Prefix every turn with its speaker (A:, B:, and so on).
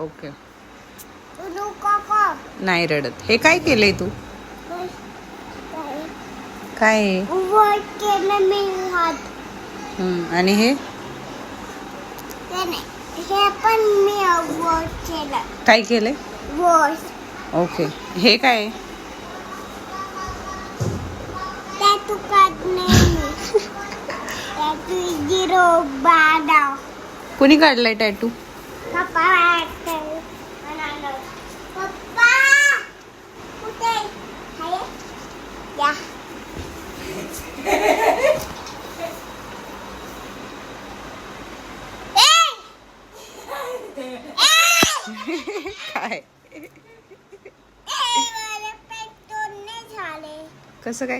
A: Okay. नाही रडत. हे काय केलंय तू? काय आहे? आणि हे
B: पण मी केलं.
A: काय केलंय? ओके. हे काय आहे?
B: टॅटू काढणे.
A: कुणी काढलाय टॅटू?
B: पप्पा कुठे आहे? या.
A: काय?
B: मला पेट तोडणे झाले.
A: कसं काय?